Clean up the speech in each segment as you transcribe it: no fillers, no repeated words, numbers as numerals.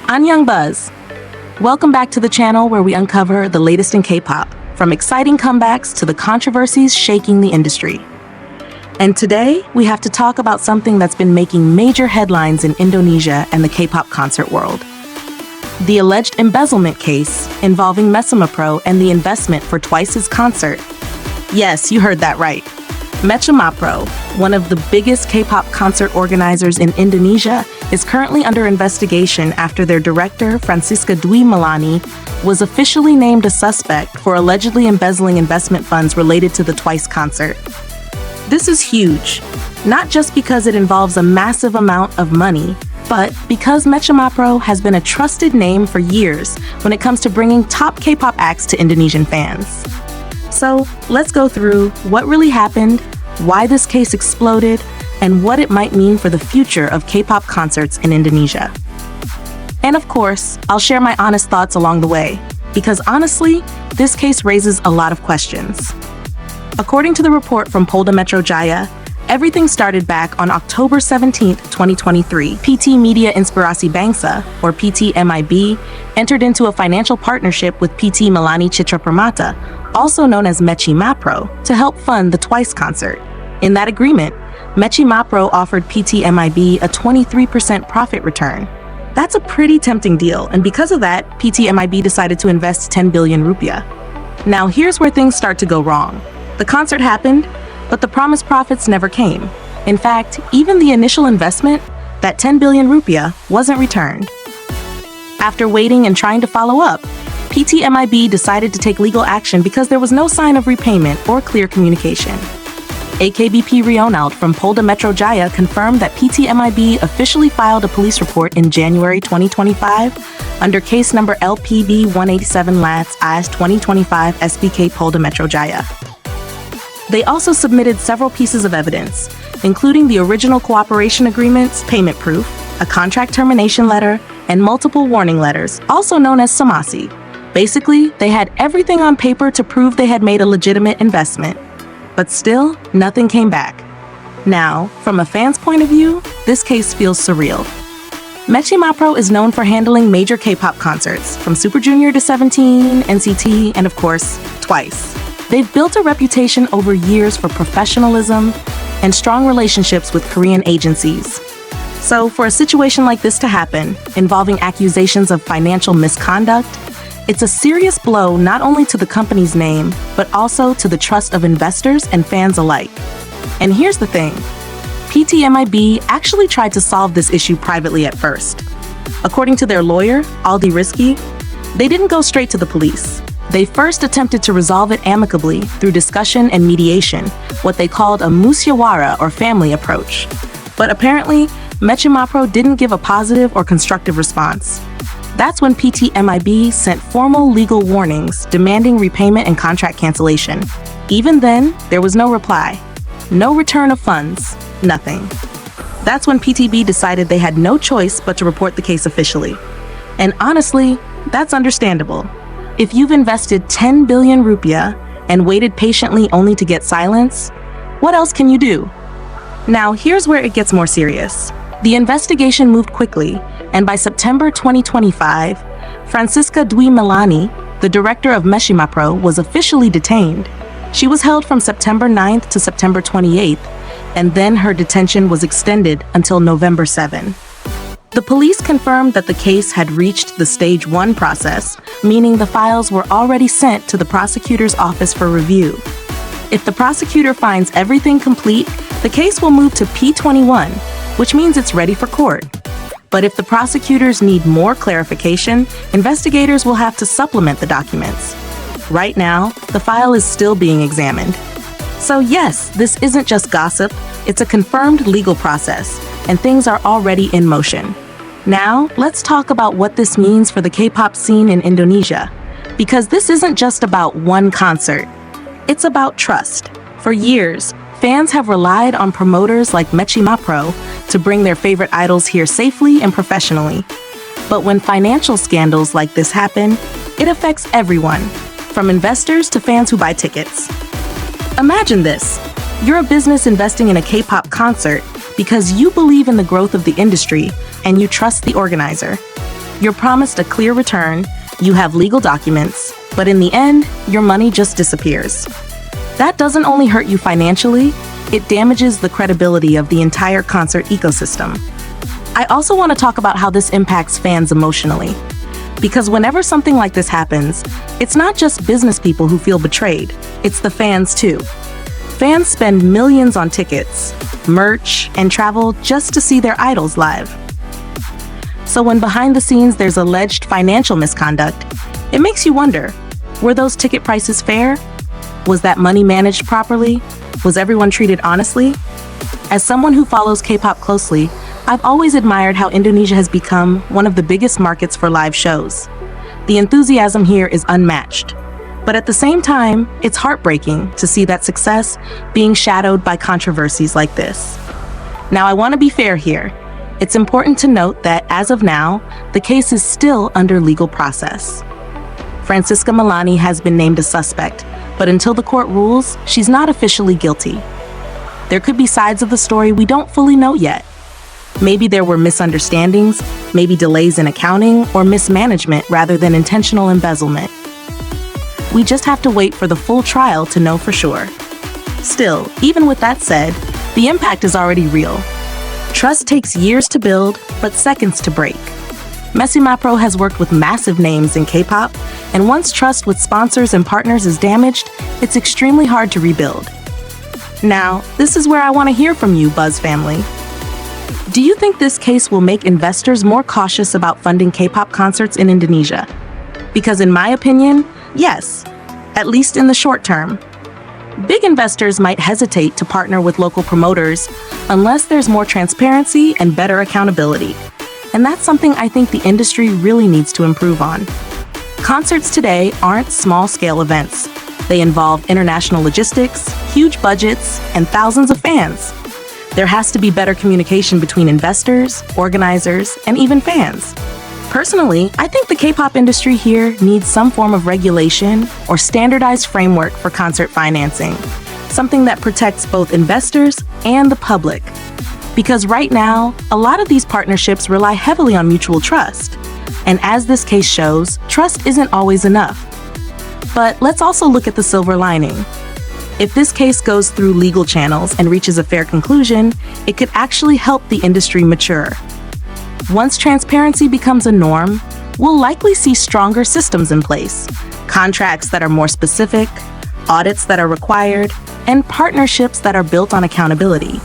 I'm Buzz. Welcome back to the channel where we uncover the latest in K-pop, from exciting comebacks to the controversies shaking the industry. And today, we have to talk about something that's been making major headlines in Indonesia and the K-pop concert world. The alleged embezzlement case involving Mecimapro and the investment for Twice's concert. Yes, you heard that right. Mecimapro, one of the biggest K-pop concert organizers in Indonesia, is currently under investigation after their director, Francisca Dwi Melani, was officially named a suspect for allegedly embezzling investment funds related to the Twice concert. This is huge, not just because it involves a massive amount of money, but because Mecimapro has been a trusted name for years when it comes to bringing top K-pop acts to Indonesian fans. So let's go through what really happened, why this case exploded, and what it might mean for the future of K-pop concerts in Indonesia. And of course, I'll share my honest thoughts along the way, because honestly, this case raises a lot of questions. According to the report from Polda Metro Jaya, everything started back on October 17, 2023. PT Media Inspirasi Bangsa, or PT-MIB, entered into a financial partnership with PT Melani Citra Permata, also known as Mecimapro, to help fund the Twice concert. In that agreement, Mecimapro offered PT-MIB a 23% profit return. That's a pretty tempting deal, and because of that, PT-MIB decided to invest 10 billion rupiah. Now here's where things start to go wrong. The concert happened, but the promised profits never came. In fact, even the initial investment, that 10 billion rupiah, wasn't returned. After waiting and trying to follow up, PT-MIB decided to take legal action because there was no sign of repayment or clear communication. AKBP Rionald from Polda Metro Jaya confirmed that PT-MIB officially filed a police report in January 2025 under case number LPB 187 LATS IS 2025 SBK Polda Metro Jaya. They also submitted several pieces of evidence, including the original cooperation agreements, payment proof, a contract termination letter, and multiple warning letters, also known as samasi. Basically, they had everything on paper to prove they had made a legitimate investment. But still, nothing came back. Now, from a fan's point of view, this case feels surreal. Mecimapro is known for handling major K-pop concerts, from Super Junior to 17, NCT, and of course, Twice. They've built a reputation over years for professionalism and strong relationships with Korean agencies. So for a situation like this to happen, involving accusations of financial misconduct, it's a serious blow not only to the company's name, but also to the trust of investors and fans alike. And here's the thing, PT-MIB actually tried to solve this issue privately at first. According to their lawyer, Aldi Rizky, they didn't go straight to the police. They first attempted to resolve it amicably through discussion and mediation, what they called a musyawara or family approach. But apparently, Mecimapro didn't give a positive or constructive response. That's when PT-MIB sent formal legal warnings demanding repayment and contract cancellation. Even then, there was no reply. No return of funds. Nothing. That's when PTB decided they had no choice but to report the case officially. And honestly, that's understandable. If you've invested 10 billion rupiah and waited patiently only to get silence, what else can you do? Now, here's where it gets more serious. The investigation moved quickly, and by September 2025, Francisca Dwi Melani, the director of Mecimapro, was officially detained. She was held from September 9th to September 28th, and then her detention was extended until November 7. The police confirmed that the case had reached the Stage 1 process, meaning the files were already sent to the prosecutor's office for review. If the prosecutor finds everything complete, the case will move to P21, which means it's ready for court. But if the prosecutors need more clarification, investigators will have to supplement the documents. Right now, the file is still being examined. So yes, this isn't just gossip, it's a confirmed legal process, and things are already in motion. Now, let's talk about what this means for the K-pop scene in Indonesia. Because this isn't just about one concert, it's about trust. For years, fans have relied on promoters like Mecimapro to bring their favorite idols here safely and professionally. But when financial scandals like this happen, it affects everyone, from investors to fans who buy tickets. Imagine this. You're a business investing in a K-pop concert because you believe in the growth of the industry and you trust the organizer. You're promised a clear return, you have legal documents, but in the end, your money just disappears. That doesn't only hurt you financially, it damages the credibility of the entire concert ecosystem. I also want to talk about how this impacts fans emotionally. Because whenever something like this happens, it's not just business people who feel betrayed, it's the fans too. Fans spend millions on tickets, merch, and travel just to see their idols live. So when behind the scenes there's alleged financial misconduct, it makes you wonder, were those ticket prices fair? Was that money managed properly? Was everyone treated honestly? As someone who follows K-pop closely, I've always admired how Indonesia has become one of the biggest markets for live shows. The enthusiasm here is unmatched. But at the same time, it's heartbreaking to see that success being shadowed by controversies like this. Now, I want to be fair here. It's important to note that as of now, the case is still under legal process. Francisca Milani has been named a suspect, but until the court rules, she's not officially guilty. There could be sides of the story we don't fully know yet. Maybe there were misunderstandings, maybe delays in accounting, or mismanagement rather than intentional embezzlement. We just have to wait for the full trial to know for sure. Still, even with that said, the impact is already real. Trust takes years to build, but seconds to break. Mecimapro has worked with massive names in K-pop, and once trust with sponsors and partners is damaged, it's extremely hard to rebuild. Now, this is where I want to hear from you, Buzz family. Do you think this case will make investors more cautious about funding K-pop concerts in Indonesia? Because in my opinion, yes, at least in the short term. Big investors might hesitate to partner with local promoters unless there's more transparency and better accountability. And that's something I think the industry really needs to improve on. Concerts today aren't small-scale events. They involve international logistics, huge budgets, and thousands of fans. There has to be better communication between investors, organizers, and even fans. Personally, I think the K-pop industry here needs some form of regulation or standardized framework for concert financing, something that protects both investors and the public. Because right now, a lot of these partnerships rely heavily on mutual trust. And as this case shows, trust isn't always enough. But let's also look at the silver lining. If this case goes through legal channels and reaches a fair conclusion, it could actually help the industry mature. Once transparency becomes a norm, we'll likely see stronger systems in place, contracts that are more specific, audits that are required, and partnerships that are built on accountability.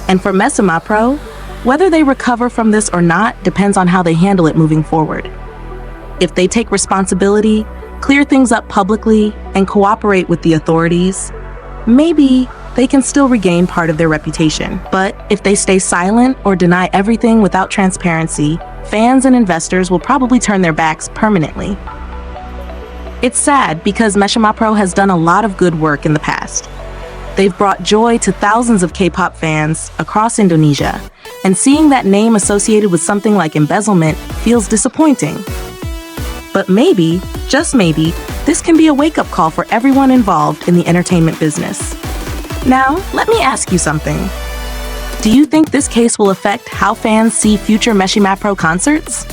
And for Mecimapro, whether they recover from this or not depends on how they handle it moving forward. If they take responsibility, clear things up publicly, and cooperate with the authorities, maybe they can still regain part of their reputation. But if they stay silent or deny everything without transparency, fans and investors will probably turn their backs permanently. It's sad because Mecimapro has done a lot of good work in the past. They've brought joy to thousands of K-pop fans across Indonesia, and seeing that name associated with something like embezzlement feels disappointing. But maybe, just maybe, this can be a wake-up call for everyone involved in the entertainment business. Now, let me ask you something. Do you think this case will affect how fans see future Mecimapro concerts?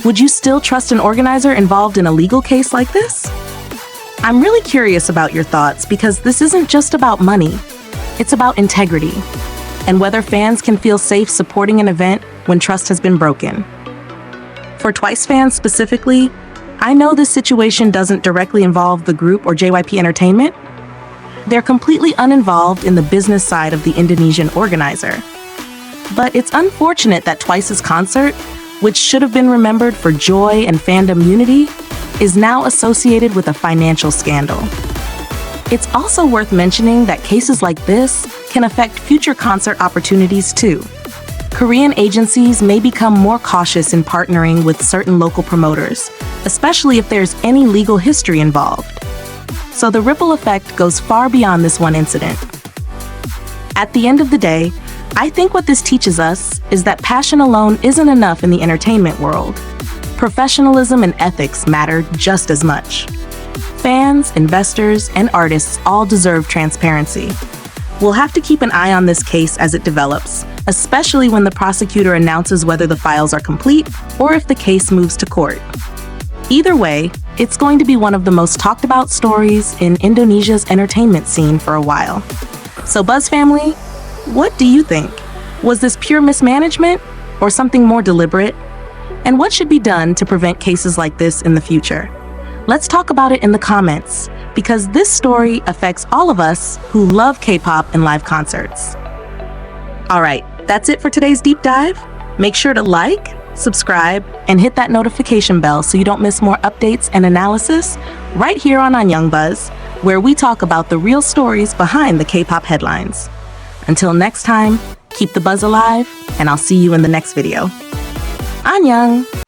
Would you still trust an organizer involved in a legal case like this? I'm really curious about your thoughts because this isn't just about money. It's about integrity and whether fans can feel safe supporting an event when trust has been broken. For Twice fans specifically, I know this situation doesn't directly involve the group or JYP Entertainment. They're completely uninvolved in the business side of the Indonesian organizer. But it's unfortunate that Twice's concert, which should have been remembered for joy and fandom unity, is now associated with a financial scandal. It's also worth mentioning that cases like this can affect future concert opportunities too. Korean agencies may become more cautious in partnering with certain local promoters, especially if there's any legal history involved. So the ripple effect goes far beyond this one incident. At the end of the day, I think what this teaches us is that passion alone isn't enough in the entertainment world. Professionalism and ethics matter just as much. Fans, investors, and artists all deserve transparency. We'll have to keep an eye on this case as it develops, especially when the prosecutor announces whether the files are complete or if the case moves to court. Either way, it's going to be one of the most talked about stories in Indonesia's entertainment scene for a while. So Buzz family, what do you think? Was this pure mismanagement or something more deliberate? And what should be done to prevent cases like this in the future? Let's talk about it in the comments, because this story affects all of us who love K-pop and live concerts. All right, that's it for today's deep dive. Make sure to like, subscribe, and hit that notification bell so you don't miss more updates and analysis right here on Young Buzz, where we talk about the real stories behind the K-pop headlines. Until next time, keep the buzz alive, and I'll see you in the next video. Annyeong!